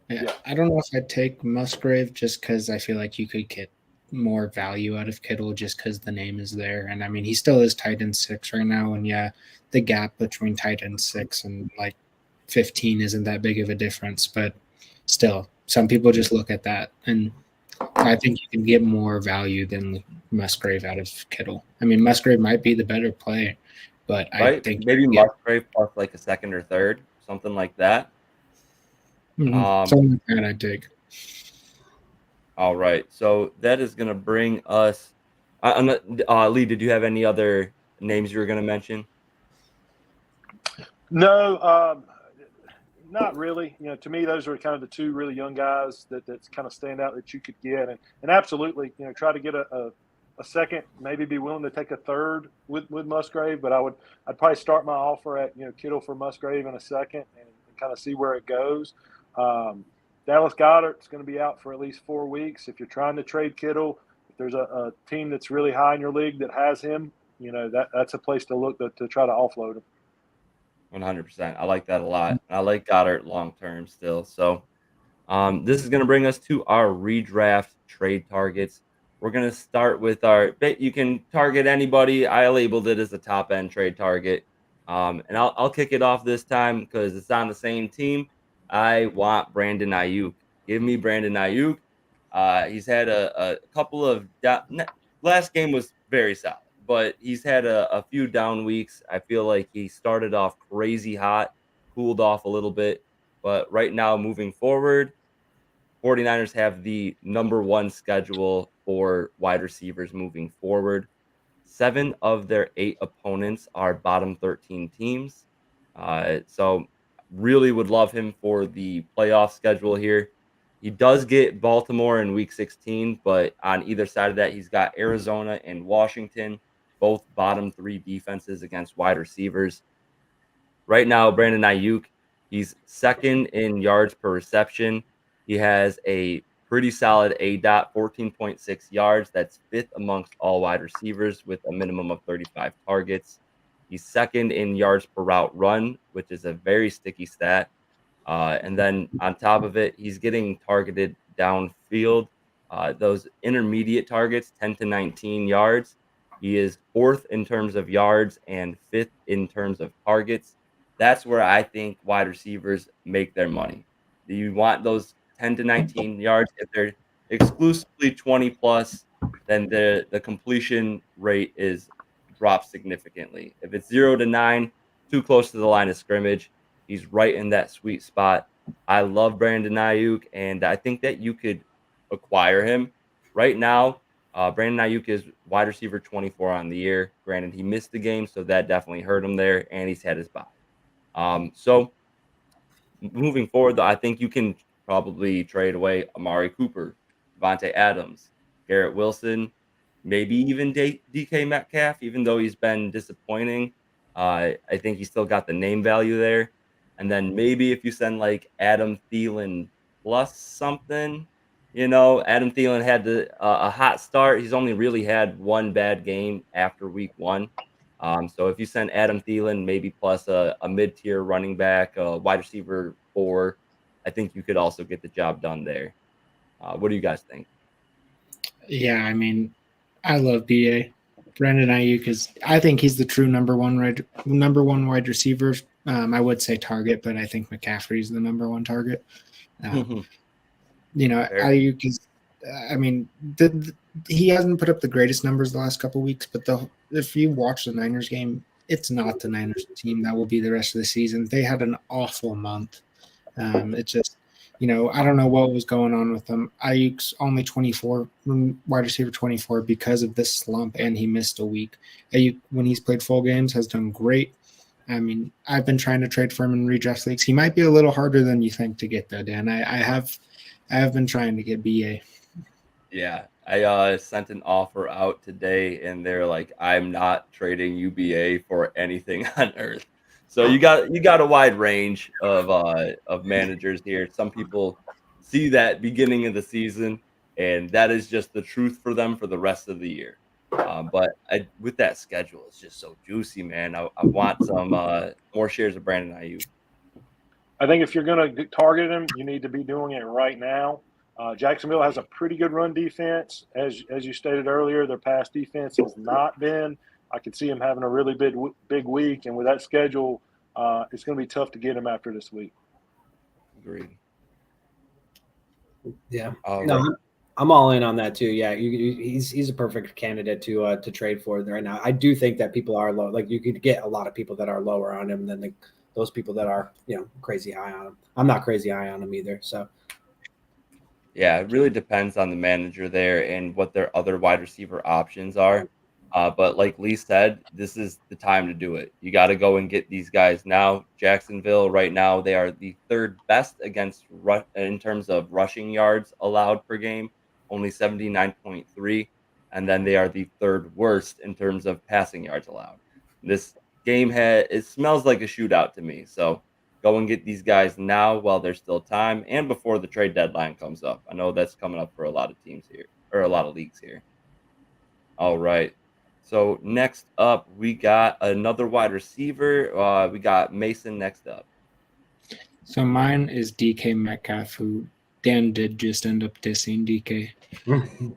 Yeah, I don't know if I'd take Musgrave just because I feel like you could get more value out of Kittle just because the name is there. And I mean, he still is tight end 6 right now. And yeah, the gap between tight end 6 and like 15 isn't that big of a difference. But still, some people just look at that. And I think you can get more value than Musgrave out of Kittle. I mean, Musgrave might be the better player, but I think maybe Musgrave plus like a second or third, something like that. Mm-hmm. Something like that I'd take. All right, so that is going to bring us. Lee, did you have any other names you were going to mention? No, not really. To me, those are kind of the two really young guys that's kind of stand out that you could get, and absolutely, try to get a second, maybe be willing to take a third with Musgrave, but I'd probably start my offer at Kittle for Musgrave in a second and kind of see where it goes. Dallas Goedert's going to be out for at least 4 weeks. If you're trying to trade Kittle, if there's a team that's really high in your league that has him, that's a place to look to try to offload him. 100%. I like that a lot. I like Goddard long term still. So this is going to bring us to our redraft trade targets. We're going to start with you can target anybody. I labeled it as a top end trade target. And I'll kick it off this time because it's on the same team. I want Brandon Ayuk. Give me Brandon Ayuk. He's had a couple of last game was very solid, but he's had a few down weeks. I feel like he started off crazy hot, cooled off a little bit, but right now moving forward, 49ers have the number one schedule for wide receivers moving forward. 7 of their 8 opponents are bottom 13 teams. So really would love him for the playoff schedule here. He does get Baltimore in week 16, but on either side of that, he's got Arizona and Washington, both bottom 3 defenses against wide receivers. Right now, Brandon Ayuk, he's second in yards per reception. He has a pretty solid ADOT, 14.6 yards. That's 5th amongst all wide receivers with a minimum of 35 targets. He's second in yards per route run, which is a very sticky stat. And then on top of it, he's getting targeted downfield. Those intermediate targets, 10 to 19 yards. He is 4th in terms of yards and 5th in terms of targets. That's where I think wide receivers make their money. Do you want those 10 to 19 yards? If they're exclusively 20 plus, then the completion rate drops significantly. If it's 0 to 9, too close to the line of scrimmage, he's right in that sweet spot. I love Brandon Ayuk, and I think that you could acquire him. Right now, Brandon Ayuk is wide receiver 24 on the year. Granted, he missed the game, so that definitely hurt him there, and he's had his bye. So moving forward, though, I think you can probably trade away Amari Cooper, Devontae Adams, Garrett Wilson, maybe even DK Metcalf, even though he's been disappointing. I think he's still got the name value there. And then maybe if you send like Adam Thielen plus something, Adam Thielen had a hot start. He's only really had one bad game after week 1. So if you send Adam Thielen, maybe plus a mid-tier running back, a wide receiver 4, I think you could also get the job done there. What do you guys think? Yeah, I mean, I love BA. Brandon Ayuk I think he's the true number one wide receiver. I would say target, but I think McCaffrey's the number 1 target. Ayuk is, he hasn't put up the greatest numbers the last couple of weeks, but if you watch the Niners game, it's not the Niners team that will be the rest of the season. They had an awful month. It's just, I don't know what was going on with them. Ayuk's only 24, wide receiver 24 because of this slump, and he missed a week. Ayuk, when he's played full games, has done great. I mean, I've been trying to trade for him in redraft leagues. He might be a little harder than you think to get, though, Dan. I have been trying to get BA. Yeah. I sent an offer out today, and they're like, "I'm not trading UBA for anything on earth." So you got a wide range of managers here. Some people see that beginning of the season, and that is just the truth for them for the rest of the year. But with that schedule, it's just so juicy, man. I want some more shares of Brandon Ayuk. I think if you're going to target him, you need to be doing it right now. Jacksonville has a pretty good run defense. As you stated earlier, their pass defense has not been. I could see him having a really big week, and with that schedule, it's going to be tough to get him after this week. Agreed. Yeah. I'm all in on that too. Yeah, he's a perfect candidate to trade for right now. I do think that people are low. Like you could get a lot of people that are lower on him than those people that are crazy high on him. I'm not crazy high on him either. So. Yeah, it really depends on the manager there and what their other wide receiver options are. But like Lee said, this is the time to do it. You got to go and get these guys now. Jacksonville right now, they are the 3rd best in terms of rushing yards allowed per game, only 79.3. And then they are the 3rd worst in terms of passing yards allowed. This game it smells like a shootout to me. So go and get these guys now while there's still time and before the trade deadline comes up. I know that's coming up for a lot of teams here, or a lot of leagues here. All right. So next up, we got another wide receiver. We got Mason next up. So mine is DK Metcalf, who Dan did just end up dissing DK.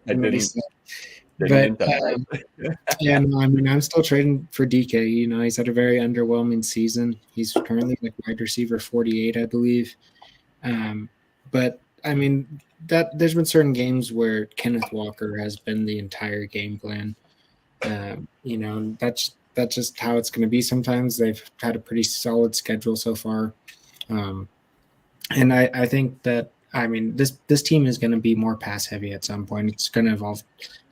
I didn't. Yeah, no, I mean, I'm still trading for DK. He's had a very underwhelming season. He's currently like wide receiver 48, I believe. But I mean, there's been certain games where Kenneth Walker has been the entire game plan. That's just how it's going to be. Sometimes they've had a pretty solid schedule so far. And I think that, I mean, this team is going to be more pass heavy at some point. It's going to evolve.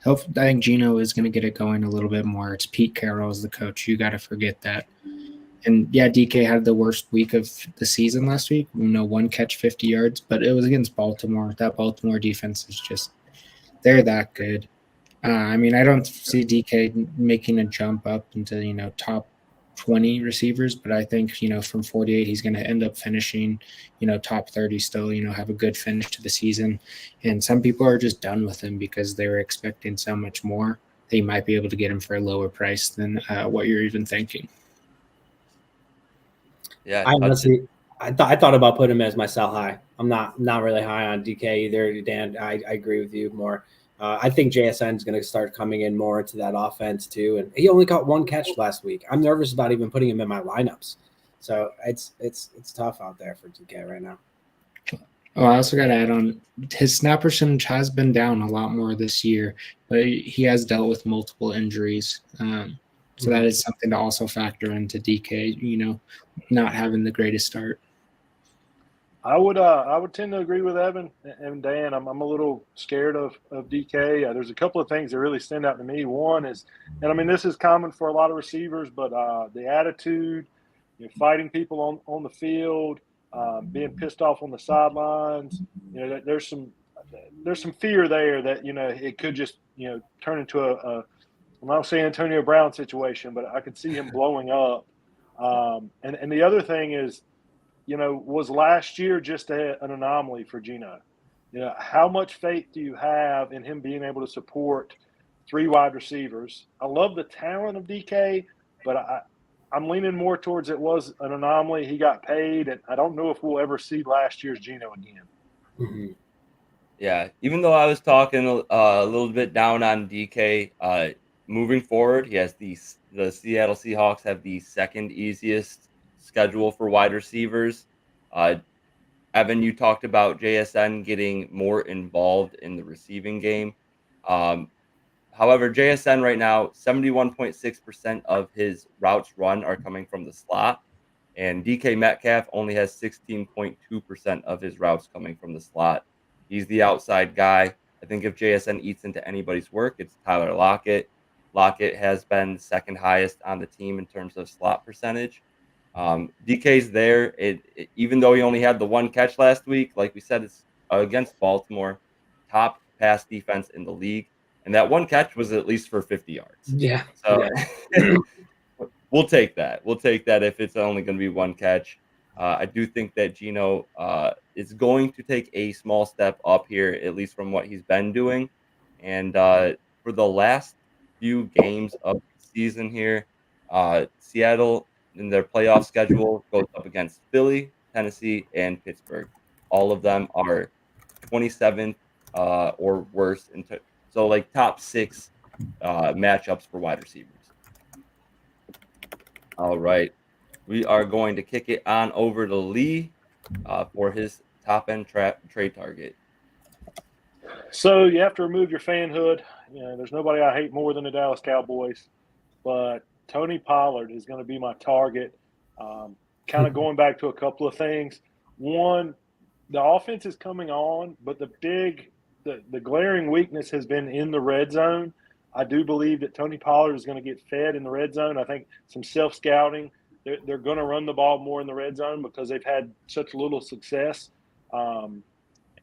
I think Gino is going to get it going a little bit more. It's Pete Carroll as the coach. You got to forget that. And yeah, DK had the worst week of the season last week. One catch, 50 yards, but it was against Baltimore. That Baltimore defense is just, they're that good. I don't see DK making a jump up into, top 20 receivers, but I think, from 48, he's going to end up finishing, top 30 still, have a good finish to the season. And some people are just done with him because they were expecting so much more. They might be able to get him for a lower price than what you're even thinking. Yeah, I thought about putting him as my sell high. I'm not really high on DK either, Dan. I agree with you more. I think JSN is going to start coming in more into that offense too, and he only got one catch last week. I'm nervous about even putting him in my lineups, so it's tough out there for DK right now. Oh, I also got to add on, his snap percentage has been down a lot more this year, but he has dealt with multiple injuries. So that is something to also factor into DK, not having the greatest start. I would tend to agree with Evan and Dan. I'm a little scared of DK. There's a couple of things that really stand out to me. One is, and this is common for a lot of receivers, but the attitude, fighting people on the field, being pissed off on the sidelines. There's some fear there that it could just turn into a I'm not saying Antonio Brown situation, but I could see him blowing up. And the other thing is, was last year just an anomaly for Geno? How much faith do you have in him being able to support 3 wide receivers? I love the talent of DK, but I'm leaning more towards it was an anomaly. He got paid, and I don't know if we'll ever see last year's Geno again. Mm-hmm. Yeah, even though I was talking a little bit down on DK, moving forward, he has the Seattle Seahawks have the second easiest schedule for wide receivers. Evan, you talked about JSN getting more involved in the receiving game. However, JSN right now, 71.6% of his routes run are coming from the slot, and DK Metcalf only has 16.2% of his routes coming from the slot. He's the outside guy. I think if JSN eats into anybody's work, it's Tyler Lockett. Lockett has been second highest on the team in terms of slot percentage. DK's there. Even though he only had the one catch last week, like we said, it's against Baltimore, top pass defense in the league. And that one catch was at least for 50 yards. Yeah. So we'll take that. We'll take that if it's only going to be one catch. I do think that Geno is going to take a small step up here, at least from what he's been doing. And for the last few games of the season here, Seattle in their playoff schedule goes up against Philly, Tennessee, and Pittsburgh. All of them are 27th or worse. So like top 6 matchups for wide receivers. All right. We are going to kick it on over to Lee for his top-end trade target. So you have to remove your fanhood. There's nobody I hate more than the Dallas Cowboys. But Tony Pollard is going to be my target. Kind of going back to a couple of things. One, the offense is coming on, but the glaring weakness has been in the red zone. I do believe that Tony Pollard is going to get fed in the red zone. I think some self-scouting. They're going to run the ball more in the red zone because they've had such little success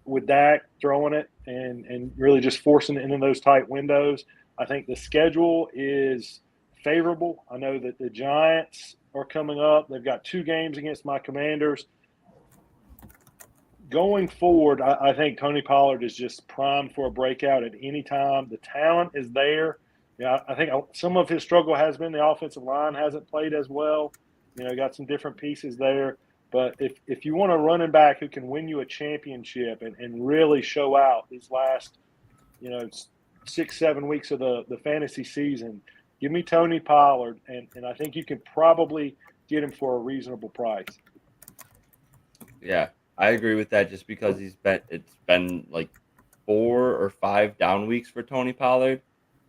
with Dak throwing it and really just forcing it into those tight windows. I think the schedule is favorable. I know that the Giants are coming up. They've got 2 games against my Commanders. Going forward, I think Tony Pollard is just primed for a breakout at any time. The talent is there. I think some of his struggle has been the offensive line hasn't played as well. Got some different pieces there. But if you want a running back who can win you a championship and really show out these last, 6-7 weeks of the fantasy season, give me Tony Pollard, and I think you can probably get him for a reasonable price. Yeah, I agree with that just because it's been like 4 or 5 down weeks for Tony Pollard.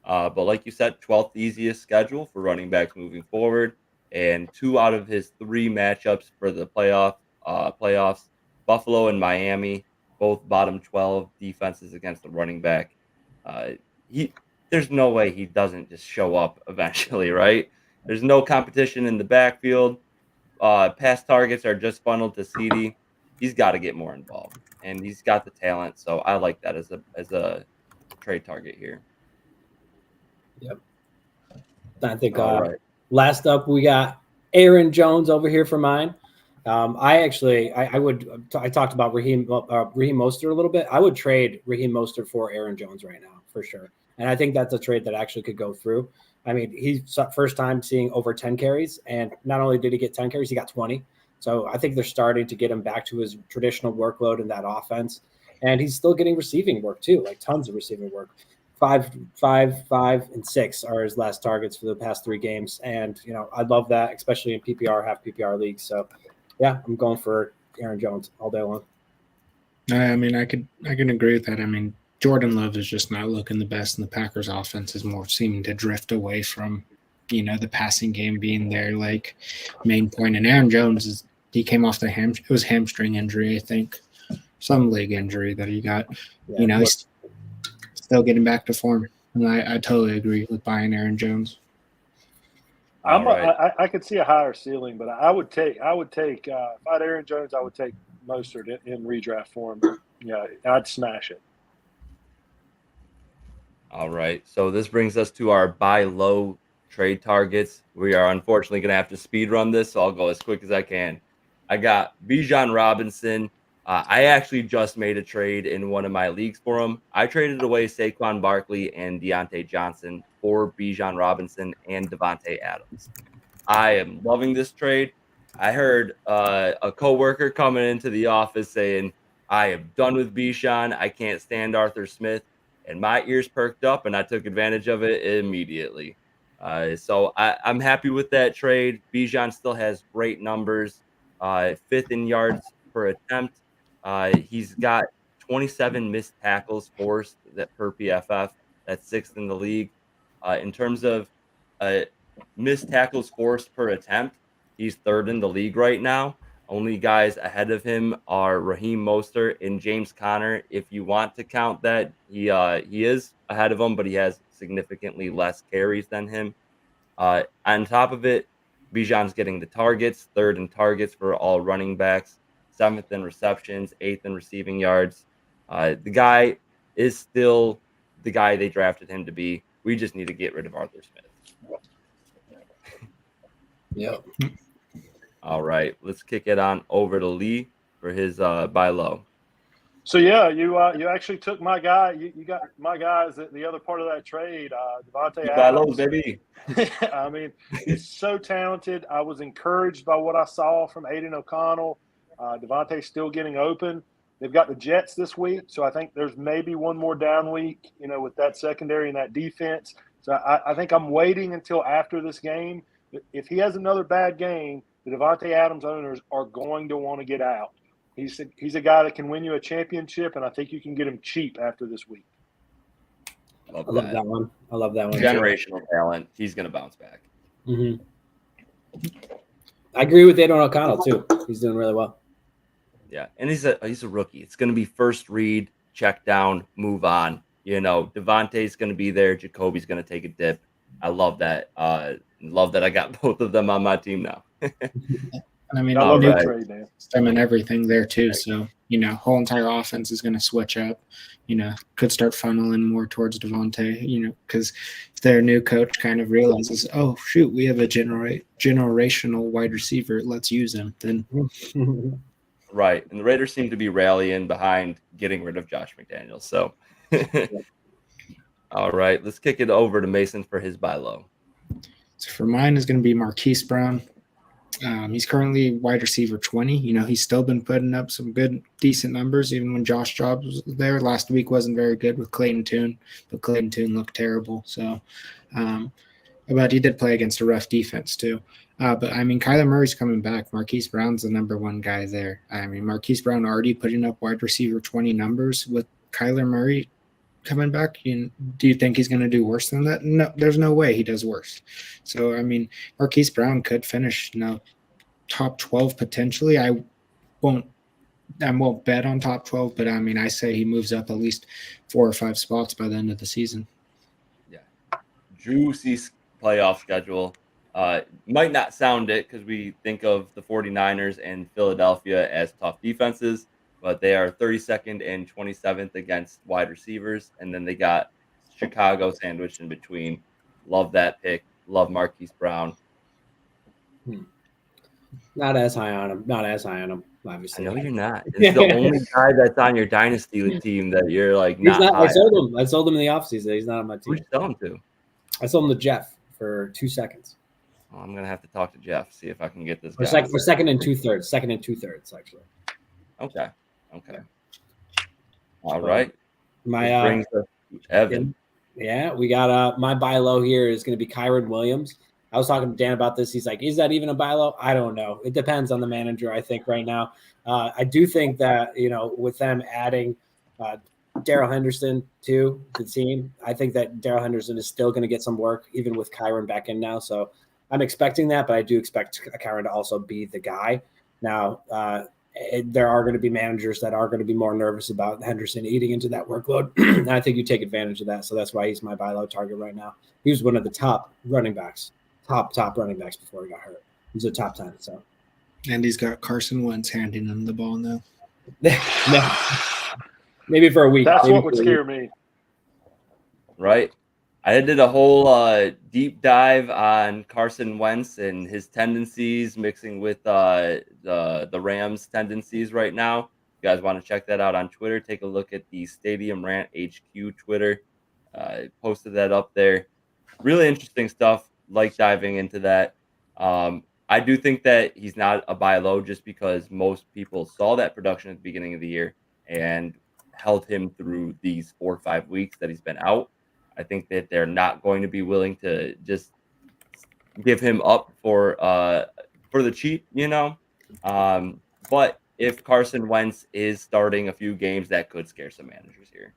But like you said, 12th easiest schedule for running backs moving forward. And 2 out of his 3 matchups for the playoffs, Buffalo and Miami, both bottom 12 defenses against the running back. There's no way he doesn't just show up eventually, right? There's no competition in the backfield. pass targets are just funneled to CD, he's got to get more involved, and he's got the talent. So I like that as a trade target here. Yep. I think right. Last up we got Aaron Jones over here for mine. I talked about Raheem Mostert a little bit. I would trade Raheem Mostert for Aaron Jones right now for sure, and I think that's a trade that actually could go through. I mean, he's first time seeing over 10 carries, and not only did he get 10 carries, he got 20. So I think they're starting to get him back to his traditional workload in that offense, and he's still getting receiving work too, like tons of receiving work. 5, and 6 are his last targets for the past 3 games, and I love that, especially in PPR, half PPR leagues. So yeah, I'm going for Aaron Jones all day long. I mean, I can agree with that. I mean, Jordan Love is just not looking the best, and the Packers offense is more seeming to drift away from, the passing game being their like main point. And Aaron Jones he came off it was hamstring injury, I think, some leg injury that he got. Yeah, he's still getting back to form, and I totally agree with buying Aaron Jones. I could see a higher ceiling, but I would take if I had Aaron Jones, I would take Mostert in redraft form. Yeah, I'd smash it. All right. So this brings us to our buy low trade targets. We are unfortunately going to have to speed run this, so I'll go as quick as I can. I got Bijan Robinson. I actually just made a trade in one of my leagues for him. I traded away Saquon Barkley and Deontay Johnson for Bijan Robinson and Devontae Adams. I am loving this trade. I heard a coworker coming into the office saying, I am done with Bijan. I can't stand Arthur Smith. And my ears perked up, and I took advantage of it immediately. So I'm happy with that trade. Bijan still has great numbers, 5th in yards per attempt. He's got 27 missed tackles forced per PFF. That's 6th in the league. In terms of missed tackles forced per attempt, he's 3rd in the league right now. Only guys ahead of him are Raheem Mostert and James Conner. If you want to count that, he is ahead of him, but he has significantly less carries than him. On top of it, Bijan's getting the targets, 3rd in targets for all running backs, 7th in receptions, 8th in receiving yards. The guy is still the guy they drafted him to be. We just need to get rid of Arthur Smith. Yep. All right, let's kick it on over to Lee for his buy low. So yeah, you actually took my guy. You got my guy is the other part of that trade. Devontae Adams. Buy low, baby. I mean, he's so talented. I was encouraged by what I saw from Aiden O'Connell. Devontae's still getting open. They've got the Jets this week, so I think there's maybe one more down week, with that secondary and that defense. So I think I'm waiting until after this game. If he has another bad game, the Devontae Adams owners are going to want to get out. He's a guy that can win you a championship, and I think you can get him cheap after this week. I love that one. Generational talent. He's going to bounce back. Mm-hmm. I agree with Aiden O'Connell too. He's doing really well. Yeah, and he's a rookie. It's going to be first read, check down, move on. Devontae's going to be there. Jacoby's going to take a dip. I love that. Love that I got both of them on my team now. I mean, I love that trade, man. Them and everything there too. So whole entire offense is going to switch up. Could start funneling more towards Devontae. Because if their new coach kind of realizes, oh shoot, we have a generational wide receiver, let's use him. Then. Right, and the Raiders seem to be rallying behind getting rid of Josh McDaniels. So, all right, let's kick it over to Mason for his buy low. So for mine is going to be Marquise Brown. He's currently wide receiver 20. He's still been putting up some good, decent numbers, even when Josh Jobs was there. Last week wasn't very good with Clayton Tune, but Clayton Tune looked terrible. So, but he did play against a rough defense too. But I mean, Kyler Murray's coming back. Marquise Brown's the number one guy there. I mean, Marquise Brown already putting up wide receiver 20 numbers with Kyler Murray coming back. Do you think he's going to do worse than that? No, there's no way he does worse. So, I mean, Marquise Brown could finish, top 12 potentially. I won't bet on top 12, but I mean, I say he moves up at least 4 or 5 spots by the end of the season. Yeah. Juicy playoff schedule. Might not sound it because we think of the 49ers and Philadelphia as tough defenses, but they are 32nd and 27th against wide receivers. And then they got Chicago sandwiched in between. Love that pick. Love Marquise Brown. Not as high on him. Obviously. I know you're not. It's the only guy that's on your dynasty team that you're like He's not. high I sold him in the offseason. He's not on my team. Who'd you sell him to? I sold him to Jeff for 2 seconds. Well, I'm gonna have to talk to Jeff, see if I can get this For guy. second and 2/3. Second and 2/3, actually. Okay. All right. My brings us to Evan. Yeah, we got my buy low here is going to be Kyron Williams. I was talking to Dan about this. He's like, is that even a buy low? I don't know. It depends on the manager, I think, right now. I do think that, with them adding Darrell Henderson to the team, I think that Darrell Henderson is still going to get some work, even with Kyron back in now. So I'm expecting that, but I do expect Kyron to also be the guy. Now, there are going to be managers that are going to be more nervous about Henderson eating into that workload. And I think you take advantage of that. So that's why he's my buy low target right now. He was one of the top running backs before he got hurt. He's a top 10. So, and he's got Carson Wentz handing him the ball now. Maybe for a week. That's what would scare me. Right. I did a whole deep dive on Carson Wentz and his tendencies mixing with the Rams' tendencies right now. If you guys want to check that out on Twitter, take a look at the Stadium Rant HQ Twitter. Posted that up there. Really interesting stuff. Like diving into that. I do think that he's not a buy low just because most people saw that production at the beginning of the year and held him through these 4 or 5 weeks that he's been out. I think that they're not going to be willing to just give him up for the cheap, But if Carson Wentz is starting a few games, that could scare some managers here.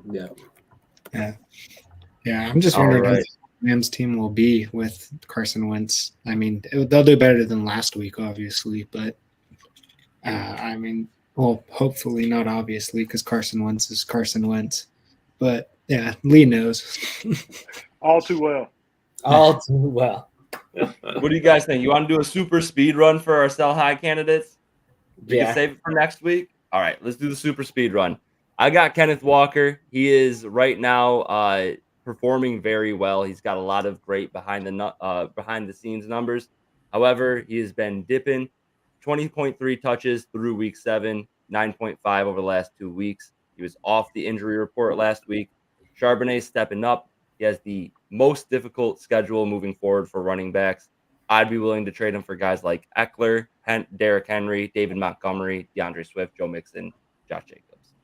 Yeah. I'm just wondering how the Rams team will be with Carson Wentz. I mean, they'll do better than last week, obviously, but well, hopefully not obviously because Carson Wentz is Carson Wentz. But, yeah, Lee knows. All too well. All too well. What do you guys think? You want to do a super speed run for our sell high candidates? We can save it for next week? All right, let's do the super speed run. I got Kenneth Walker. He is right now performing very well. He's got a lot of great behind the scenes numbers. However, he has been dipping. 20.3 touches through week 7, 9.5 over the last 2 weeks. He was off the injury report last week. Charbonnet stepping up. He has the most difficult schedule moving forward for running backs. I'd be willing to trade him for guys like Eckler, Derrick Henry, David Montgomery, DeAndre Swift, Joe Mixon, Josh Jacobs.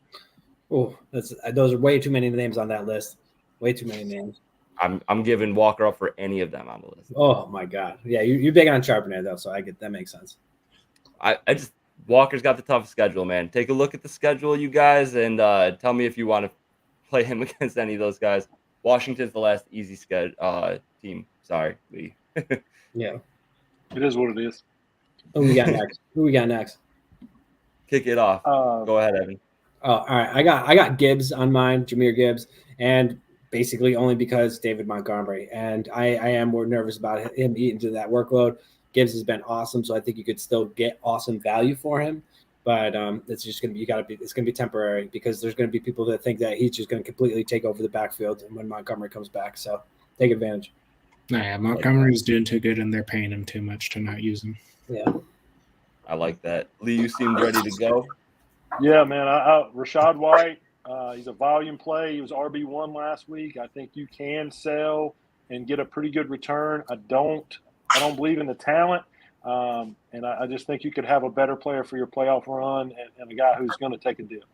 Oh, those are way too many names on that list. Way too many names. I'm giving Walker up for any of them on the list. Oh my God. Yeah, you're big on Charbonnet though, so I get that makes sense. Walker's got the toughest schedule, man. Take a look at the schedule, you guys, and tell me if you want to play him against any of those guys. Washington's the last easy team. Sorry, Lee. Yeah. It is what it is. Who we got next? Kick it off. Go ahead, Evan. Oh, all right. I got Gibbs on mine, Jahmyr Gibbs, and basically only because David Montgomery. And I am more nervous about him eating to that workload. Gibbs has been awesome, so I think you could still get awesome value for him. But it's just gonna be it's gonna be temporary because there's gonna be people that think that he's just gonna completely take over the backfield and when Montgomery comes back. So take advantage. Yeah, Montgomery's doing too good and they're paying him too much to not use him. Yeah. I like that. Lee, you seemed ready to go. Yeah, man. Rachaad White, he's a volume play. He was RB1 last week. I think you can sell and get a pretty good return. I don't believe in the talent. And I just think you could have a better player for your playoff run and a guy who's going to take a dip.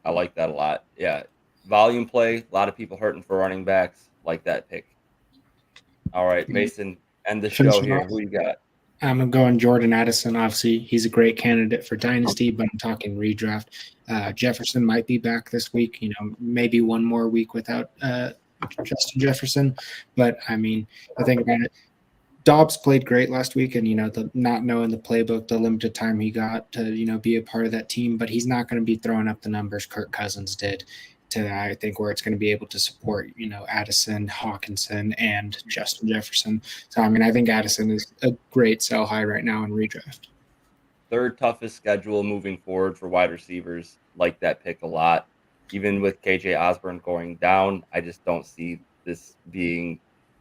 I like that a lot. Yeah. Volume play. A lot of people hurting for running backs. Like that pick. All right, Mason, end the show here. Who you got? I'm going Jordan Addison. Obviously, he's a great candidate for Dynasty, but I'm talking redraft. Jefferson might be back this week. Maybe one more week without Justin Jefferson. But, I think about it. Dobbs played great last week, and, the not knowing the playbook, the limited time he got to, be a part of that team. But he's not going to be throwing up the numbers Kirk Cousins did to that, I think, where it's going to be able to support, Addison, Hawkinson, and Justin Jefferson. So, I mean, I think Addison is a great sell high right now in redraft. Third toughest schedule moving forward for wide receivers. Like that pick a lot. Even with KJ Osborne going down, I just don't see this being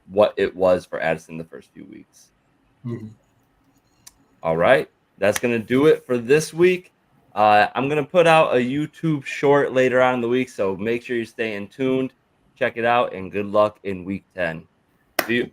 what it was for Addison the first few weeks. Mm-hmm. All right. That's going to do it for this week. I'm going to put out a YouTube short later on in the week, so make sure you're staying tuned. Check it out, and good luck in week 10. See you.